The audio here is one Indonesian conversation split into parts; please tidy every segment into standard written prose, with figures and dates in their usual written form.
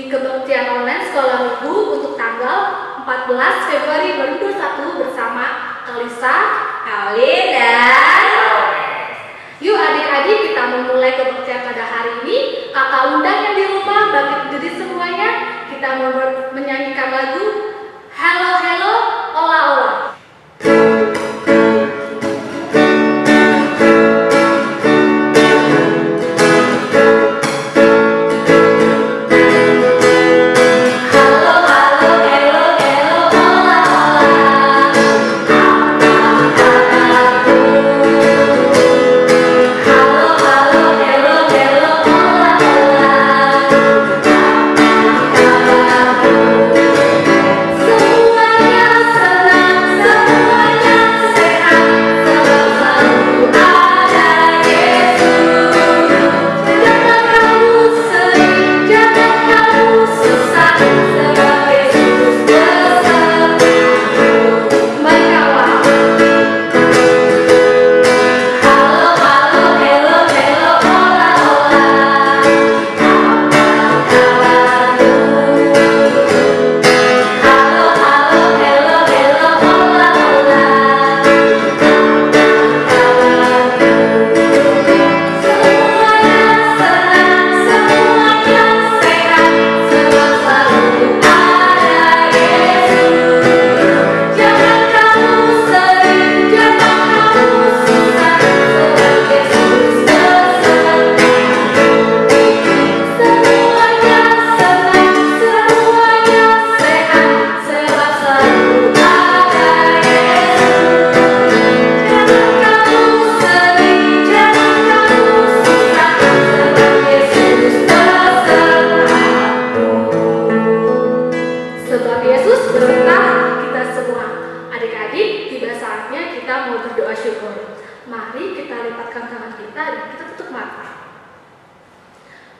kebaktian online sekolah minggu untuk tanggal 14 Februari 2021 bersama Kalisa, Alin, dan yuk adik-adik, kita memulai kebaktian pada hari ini. Kakak undang yang di rumah bangkit berdiri semuanya. Kita mau menyanyikan lagu Hello Hello Ola Ola.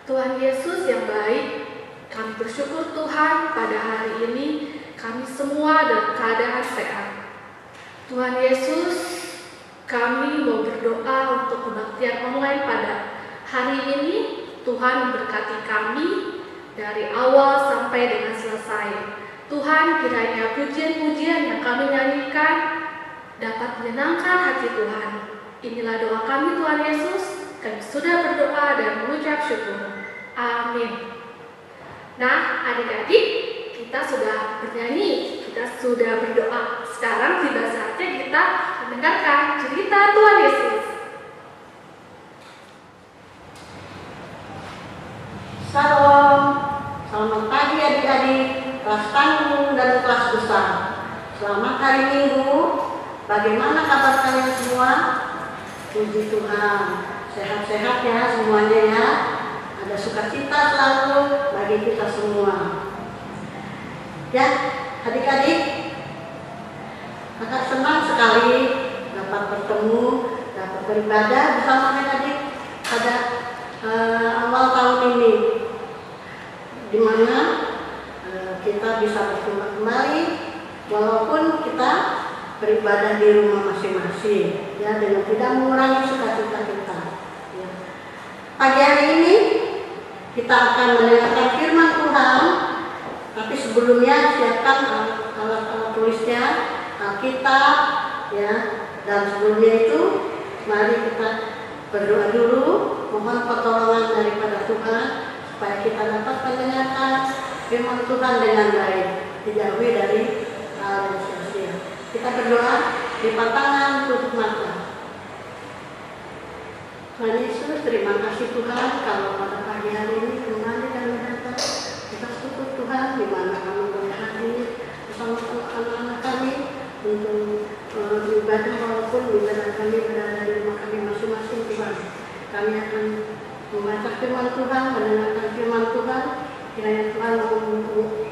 Tuhan Yesus yang baik, kami bersyukur Tuhan pada hari ini kami semua dalam keadaan sehat. Tuhan Yesus, kami mau berdoa untuk kebaktian online pada hari ini. Tuhan memberkati kami dari awal sampai dengan selesai. Tuhan, kiranya pujian-pujian yang kami nyanyikan dapat menyenangkan hati Tuhan. Inilah doa kami Tuhan Yesus. Kami sudah berdoa dan mengucap syukur. Amin. Nah, adik-adik, kita sudah bernyanyi, kita sudah berdoa. Sekarang tiba saatnya kita mendengarkan cerita Tuhan Yesus. Shalom, selamat pagi adik-adik, kelas tanggung dan kelas besar. Selamat hari Minggu. Bagaimana kabar kalian semua? Puji Tuhan, sehat-sehat ya semuanya ya. Ada sukacita selalu bagi kita semua. Ya, adik-adik, kakak senang sekali dapat bertemu, dapat beribadah bersama adik-adik pada awal tahun ini, di mana kita bisa bertemu kembali walaupun kita beribadah di rumah masing-masing, ya, dengan tidak mengurangi sukacita kita. Ya. Pagi hari ini kita akan mendengarkan firman Tuhan, tapi sebelumnya siapkan alat-alat tulisnya, Alkitab, ya. Dan sebelumnya itu, mari kita berdoa dulu, mohon pertolongan daripada Tuhan supaya kita dapat mendengarkan firman Tuhan dengan baik, dijauhi dari hal yang sia-sia. Kita berdoa, lipat tangan, tutup mata. Tuhan Yesus, terima kasih Tuhan kalau pada pagi hari ini kembali kami datang. Kita syukur Tuhan di mana kami boleh hadir bersama anak-anak kami untuk beribadah walaupun ibadah kami berada di rumah kami masing-masing Tuhan. Kami akan membaca firman Tuhan, mendengarkan firman Tuhan. Kiranya Tuhan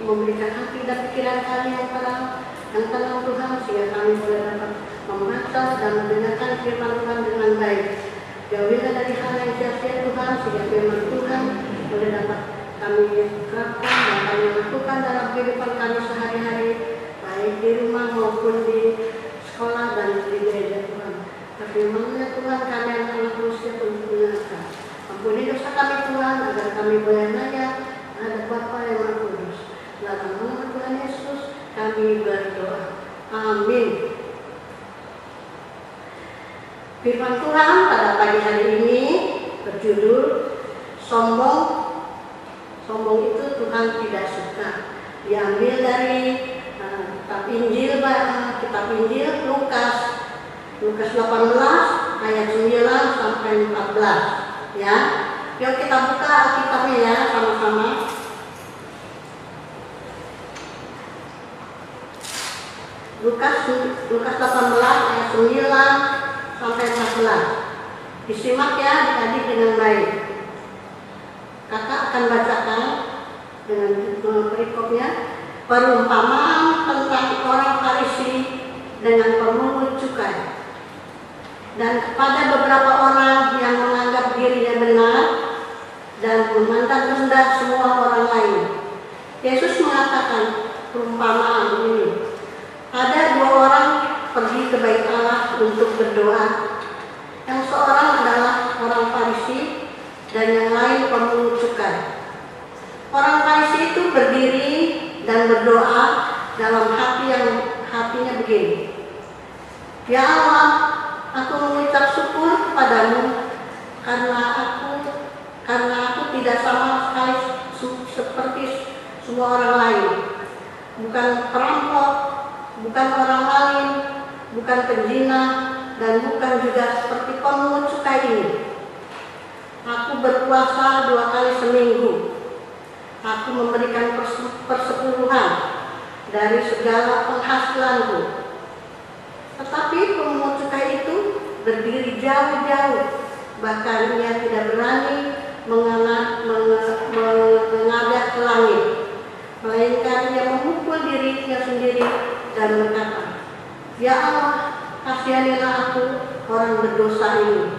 memberikan hati dan pikiran kami yang tenang Tuhan, sehingga kami boleh dapat membaca dan mendengarkan firman Tuhan dengan baik. Jauhilah dari hal yang sia-sia Tuhan, sehingga firman Tuhan boleh dapat kami terapkan dan kami lakukan dalam kehidupan kami sehari-hari, baik di rumah maupun di sekolah dan di gereja Tuhan. Firman-Nya Tuhan, kami anak-anak manusia untuk mendengarkan. Ampuni dosa kami Tuhan, agar kami boleh nanya ada Bapa yang kami berdoa. Amin. Firman Tuhan pada pagi hari ini berjudul Sombong. Sombong itu Tuhan tidak suka. Diambil dari kitab Injil Lukas 18 ayat 9 sampai 14 ya. Yuk kita buka Alkitabnya ya sama-sama. Lukas 18 ayat 9 sampai 14. Disimak ya adik-adik dengan baik. Kakak akan bacakan dengan perikopnya. Perumpamaan tentang orang Farisi dengan pemungut cukai. Dan kepada beberapa orang yang menganggap dirinya benar dan memandang rendah semua orang lain, Yesus mengatakan perumpamaan ini. Ada dua orang pergi ke bait Allah untuk berdoa. Yang seorang adalah orang Farisi dan yang lain pemungut cukai. Orang Farisi itu berdiri dan berdoa dalam hatinya begini. Ya Allah, aku mengucap syukur kepadamu karena aku tidak sama sekali seperti semua orang lain. Bukan perampok, bukan orang lain, bukan penzina, dan bukan juga seperti pemungut cukai ini. Aku berpuasa 2 kali seminggu. Aku memberikan persepuluhan dari segala penghasilanku. Tetapi pemungut cukai itu berdiri jauh-jauh, bahkan ia tidak berani menghadap ke langit, melainkan ia memukul dirinya sendiri dan berkata, Ya Allah, kasihanilah aku orang berdosa ini.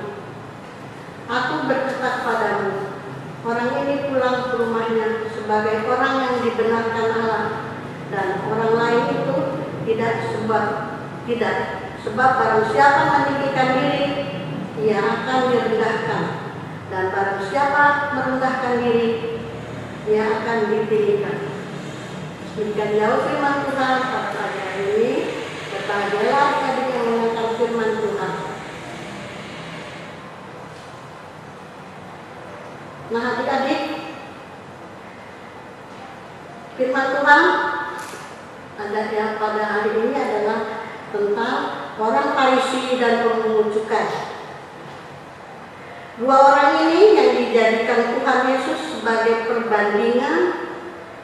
Aku berkata kepadamu, orang ini pulang ke rumahnya sebagai orang yang dibenarkan Allah, dan orang lain itu tidak, sebab barang siapa meninggikan diri, ia akan direndahkan, dan barang siapa merendahkan diri, ia akan ditinggikan. Demikian jauh firman Tuhan pada pagi hari ini. Berbahagialah adik yang mendengarkan firman Tuhan. Nah adik-adik, firman Tuhan ada yang pada hari ini adalah tentang orang Farisi dan pemungut cukai. Dua orang ini yang dijadikan Tuhan Yesus sebagai perbandingan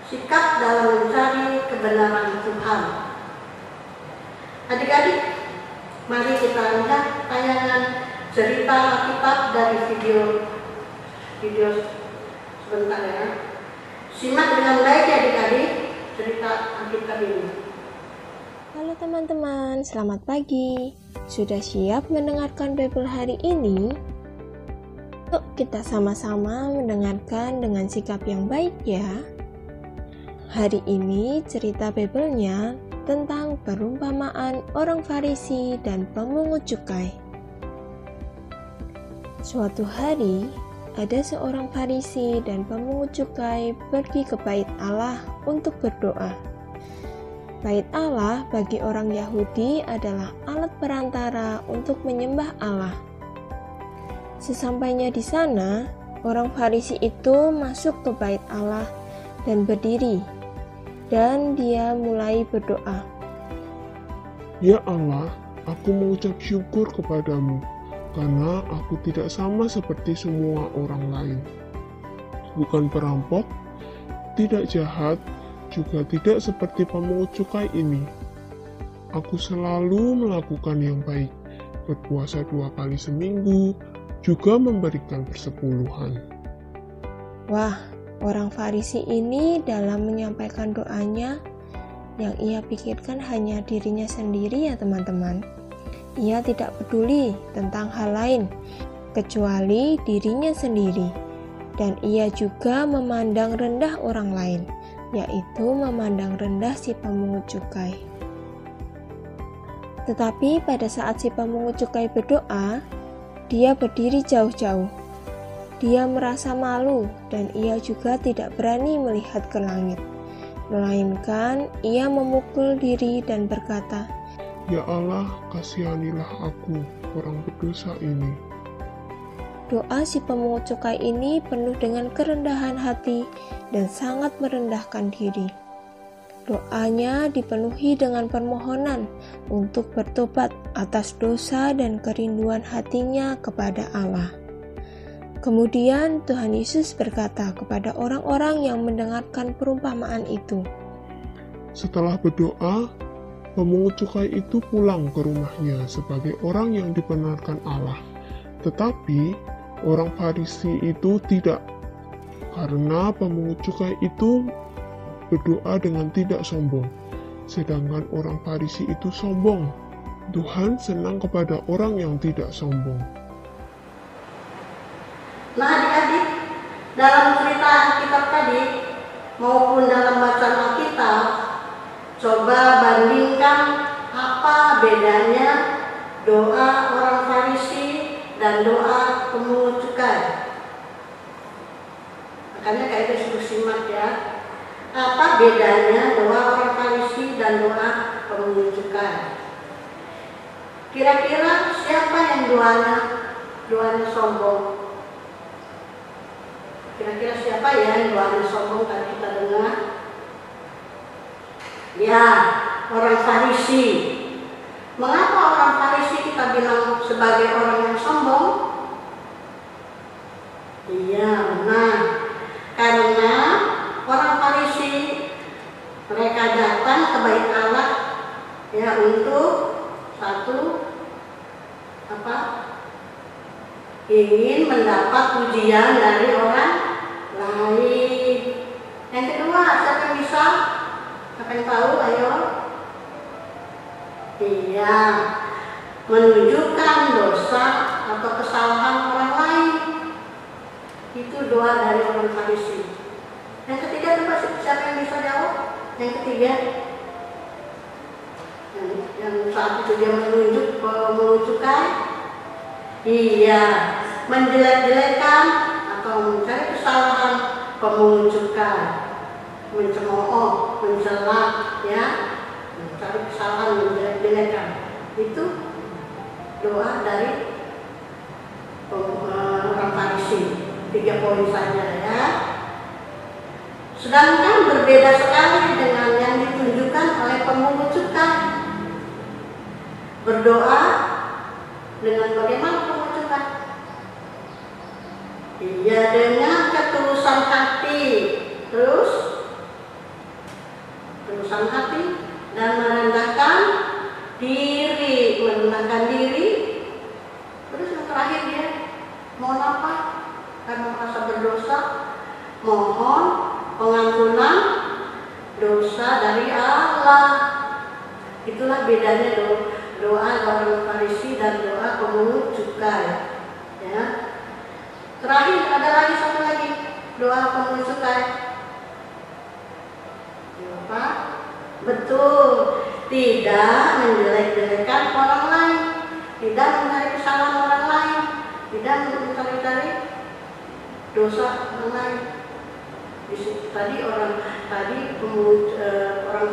sikap dalam mencari kebenaran Tuhan. Adik-adik, mari kita lihat tayangan cerita Alkitab dari video sebentar ya. Simak dengan baik ya adik-adik cerita Alkitab ini. Halo teman-teman, selamat pagi. Sudah siap mendengarkan Bible hari ini? Yuk kita sama-sama mendengarkan dengan sikap yang baik ya. Hari ini cerita Bible-nya tentang perumpamaan orang Farisi dan pemungut cukai. Suatu hari, ada seorang Farisi dan pemungut cukai pergi ke bait Allah untuk berdoa. Bait Allah bagi orang Yahudi adalah alat perantara untuk menyembah Allah. Sesampainya di sana, orang Farisi itu masuk ke bait Allah dan berdiri, dan dia mulai berdoa. Ya Allah, aku mengucap syukur kepadamu, karena aku tidak sama seperti semua orang lain. Bukan perampok, tidak jahat, juga tidak seperti pemungut cukai ini. Aku selalu melakukan yang baik, berpuasa 2 kali seminggu, juga memberikan persepuluhan. Wah, orang Farisi ini dalam menyampaikan doanya, yang ia pikirkan hanya dirinya sendiri ya teman-teman. Ia tidak peduli tentang hal lain, kecuali dirinya sendiri. Dan ia juga memandang rendah orang lain, yaitu memandang rendah si pemungut cukai. Tetapi pada saat si pemungut cukai berdoa, dia berdiri jauh-jauh. Dia merasa malu dan ia juga tidak berani melihat ke langit, melainkan ia memukul diri dan berkata, "Ya Allah, kasihanilah aku, orang berdosa ini." Doa si pemungut cukai ini penuh dengan kerendahan hati dan sangat merendahkan diri. Doanya dipenuhi dengan permohonan untuk bertobat atas dosa dan kerinduan hatinya kepada Allah. Kemudian Tuhan Yesus berkata kepada orang-orang yang mendengarkan perumpamaan itu, Setelah berdoa, pemungut cukai itu pulang ke rumahnya sebagai orang yang dibenarkan Allah. Tetapi orang Farisi itu tidak, karena pemungut cukai itu berdoa dengan tidak sombong, sedangkan orang Farisi itu sombong. Tuhan senang kepada orang yang tidak sombong. Nah adik-adik, dalam cerita Alkitab tadi maupun dalam bacaan Alkitab, coba bandingkan apa bedanya doa orang Farisi dan doa pemungut cukai. Makanya kayak disuruh simak ya. Apa bedanya doa orang Farisi dan doa pemungut cukai? Kira-kira siapa yang doanya sombong? Kira-kira siapa ya yang doanya sombong tadi kita dengar? Ya, orang Farisi. Mengapa orang Farisi kita bilang sebagai orang yang sombong? Iya, benar. Karena orang Farisi mereka datang ke bait Allah ya untuk satu ingin mendapat pujian dari orang lain. Yang kedua, siapa yang bisa? Siapa yang tahu? Ayo. Iya, menunjukkan dosa atau kesalahan orang lain. Itu doa dari orang Farisi. Yang ketiga, coba siapa yang bisa jawab? Yang ketiga, yang saat itu dia menunjuk cukai. Iya, menjelek-jelekan atau mencari kesalahan pemungut cukai, mencemooh, mencela, ya, mencari kesalahan, menjelek-jelekan. Itu doa dari orang Farisi. 3 poin saja ya. Sedangkan berbeda sekali dengan yang ditunjukkan oleh pemungut cukai. Berdoa dengan bagaimana pemungut cukai? Iya, dengan ketulusan hati. Terus ketulusan hati dan merendahkan diri, Terus yang terakhir dia mohon apa? Karena merasa berdosa, mohon pengampunan dosa dari Allah. Itulah bedanya doa orang Farisi dan doa pemungut cukai. Ya. Terakhir ada lagi satu lagi doa pemungut cukai. Apa? Betul, tidak menjelek-jelekan orang lain, tidak mencari kesalahan orang lain, tidak mencari dosa orang lain. Tadi orang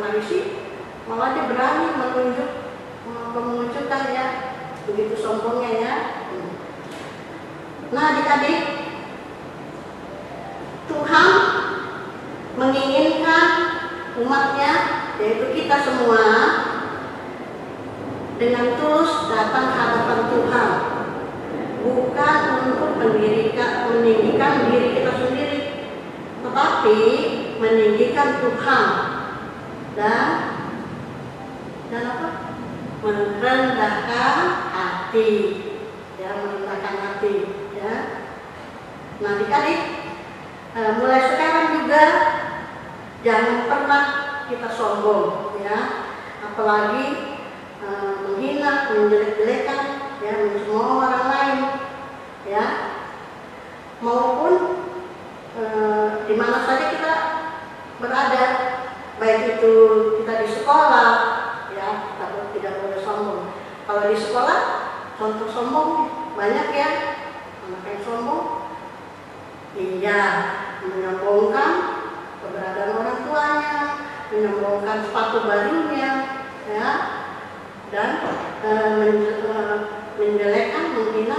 Farisi malah dia berani menunjuk pemungut cukai ya, begitu sombongnya ya. Nah adik-adik, Tuhan menginginkan umatnya, yaitu kita semua, dengan tulus datang ke hadapan Tuhan, bukan untuk meninggikan diri kita sendiri, tetapi meninggikan Tuhan dan apa? Merendahkan hati, ya, merendahkan hati, ya. Nah, adik-adik, mulai sekarang juga jangan pernah kita sombong, ya, apalagi menghina, menjelek-jelekan, ya, mencemooh orang lain, ya, maupun di mana saja kita berada, baik itu kita di sekolah, ya, kita tidak boleh sombong. Kalau di sekolah, contoh sombong banyak ya, anak yang sombong, iya, menyombongkan keberadaan orang tuanya, menyombongkan sepatu barunya, ya, dan menjelekkan, menghina,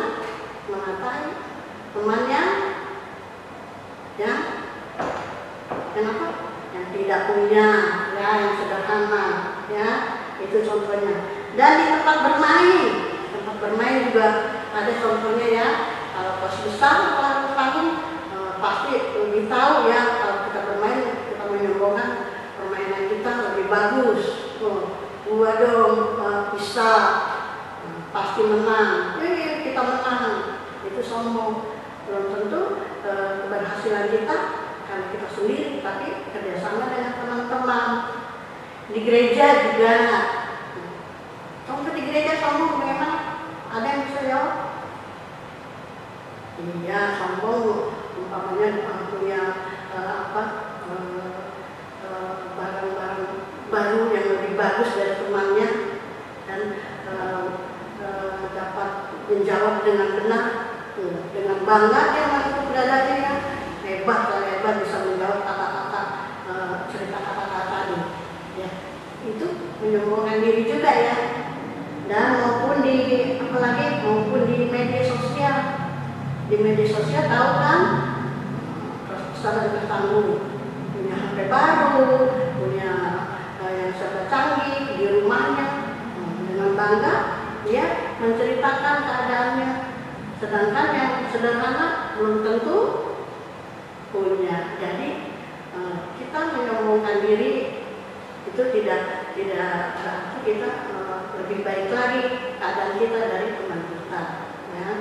mengatai temannya, ya, kenapa? Yang tidak punya, ya, yang sederhana, ya, itu contohnya. Dan di tempat bermain juga ada contohnya, ya. Kalau kelas besar, kelas tahun pasti lebih tahu, ya, kalau kita bermain, kita menyombongkan permainan kita lebih bagus. Gua dong bisa, pasti menang. Kita menang, itu sombong. Belum tentu keberhasilan kita karena kita sendiri, tapi kerjasama dengan teman-teman. Di gereja juga. Contoh di gereja sombong bagaimana? Ada yang bisa jawab? Iya, sombong umpamanya punya barang-barang baru yang lebih bagus dari temannya, dan dapat menjawab dengan benar, dengan bangga dia mengaku dadanya, hebat bisa menjawab kata-kata, cerita kata-kata tadi, ya. Itu menyombongkan diri juga, ya. Dan maupun di media sosial. Di media sosial tahu kan, kesan bertanggung, punya HP baru, punya yang serba canggih di rumahnya, dengan bangga dia menceritakan keadaannya. Sedangkan yang sederhana belum tentu punya. Jadi kita menyombongkan diri itu tidak berarti kita lebih baik lagi keadaan kita dari teman kita, ya.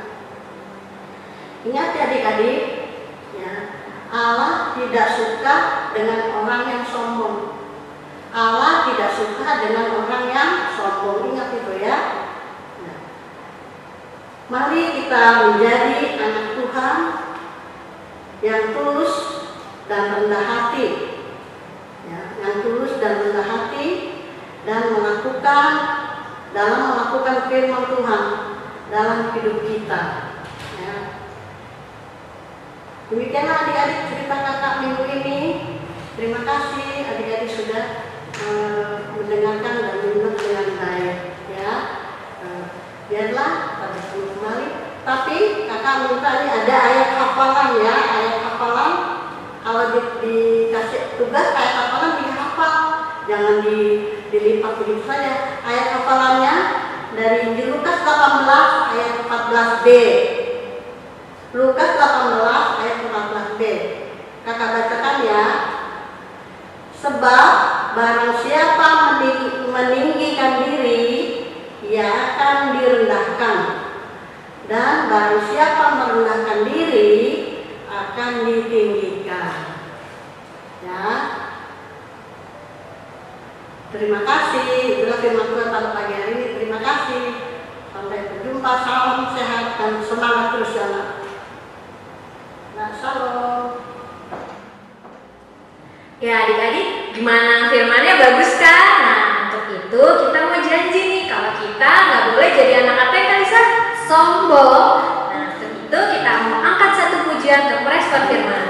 Ingat, adik-adik, ya, Allah tidak suka dengan orang yang sombong. Allah tidak suka dengan orang yang sombong. Ingat itu, ya. Nah, mari kita menjadi anak Tuhan yang tulus dan rendah hati, ya, yang tulus dan rendah hati, dan dalam melakukan firman Tuhan dalam hidup kita, ya. Demikianlah adik-adik cerita kakak minggu ini. Terima kasih adik-adik sudah mendengarkan dan menyimak dengan baik, ya. Biarlah pada kembali. Tapi kakak minta ini ada ayat hafalan, ya, ayat hafalan. Kalau dikasih tugas ayat hafalan dihafal, jangan dilipat begitu saja. Ayat hafalannya dari Injil Lukas 18 ayat 14b. Lukas 18 ayat 14b. Kakak bacakan, ya. Sebab barang siapa meninggikan diri, ia akan direndahkan. Dan barang siapa merendahkan diri, akan ditinggikan. Ya. Terima kasih. Itulah firman Tuhan pada pagi hari ini. Terima kasih. Sampai berjumpa. Salam sehat dan semangat terus, ya. Nah, shalom. Ya, adik-adik, gimana firmannya, bagus kan? Nah, untuk itu kita mau janji nih kalau kita nggak boleh jadi anak apa yang Kalisa? Sombong. Nah, untuk itu kita mau angkat satu pujian untuk merespon firman. Tuhan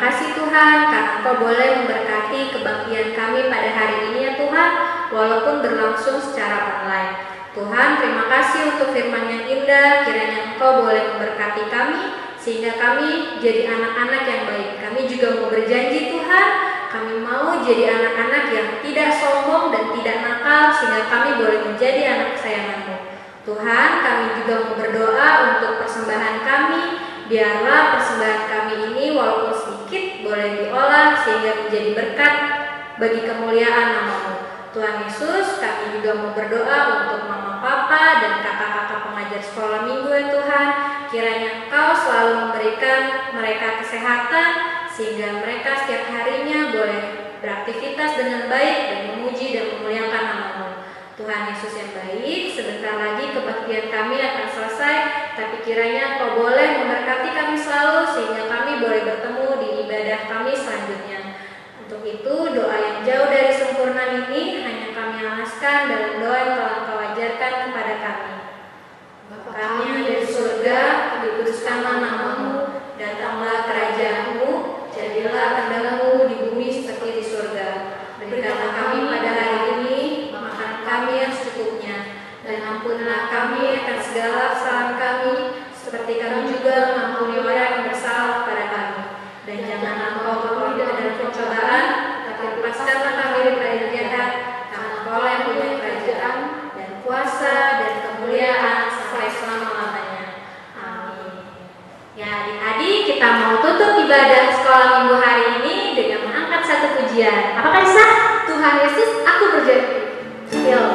kasih Tuhan karena Engkau boleh memberkati kebaktian kami pada hari ini ya Tuhan, walaupun berlangsung secara online. Tuhan, terima kasih untuk firman yang indah, kiranya Engkau boleh memberkati kami, sehingga kami jadi anak-anak yang baik. Kami juga mau berjanji Tuhan, kami mau jadi anak-anak yang tidak sombong dan tidak nakal, sehingga kami boleh menjadi anak kesayangan-Mu. Tuhan, kami juga mau berdoa untuk persembahan kami, biarlah persembahan kami ini walaupun sedikit boleh diolah sehingga menjadi berkat bagi kemuliaan nama-Mu. Tuhan Yesus, kami juga mau berdoa untuk mama papa dan kakak-kakak pengajar sekolah minggu ya Tuhan. Kiranya Engkau selalu memberikan mereka kesehatan sehingga mereka setiap harinya boleh beraktivitas dengan baik dan memuji dan memuliakan nama-Mu. Tuhan Yesus yang baik, sebentar lagi kebaktian kami akan selesai, tapi kiranya Engkau boleh memberkati kami selalu sehingga kami boleh bertemu di ibadah kami selanjutnya. Untuk itu, doa yang jauh dari sempurna ini hanya kami alaskan dalam doa yang telah Engkau ajarkan kepada kami. Bapa kami yang ada di surga, dikuduskanlah nama-Mu, datanglah kerajaan-Mu, jadilah kehendak-Mu di bumi seperti di surga. Berikanlah kami pada hari ini makanan kami yang secukupnya, dan ampunilah kami akan segala kesalahan kami, seperti kami juga mengampuni orang yang bersalah kepada kami. Dan janganlah Engkau bawa kami dalam pencobaan, tapi lepaskanlah kami dari yang jahat, karena Engkau yang punya kerajaan dan kuasa dan kemuliaan sampai selama-lamanya. Amin. Ya adik-adik, kita mau tutup ibadah sekolah minggu hari ini dengan mengangkat satu pujian. Apakah bisa? Tuhan Yesus, aku berjanji. Yuk.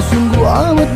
Sungguh amat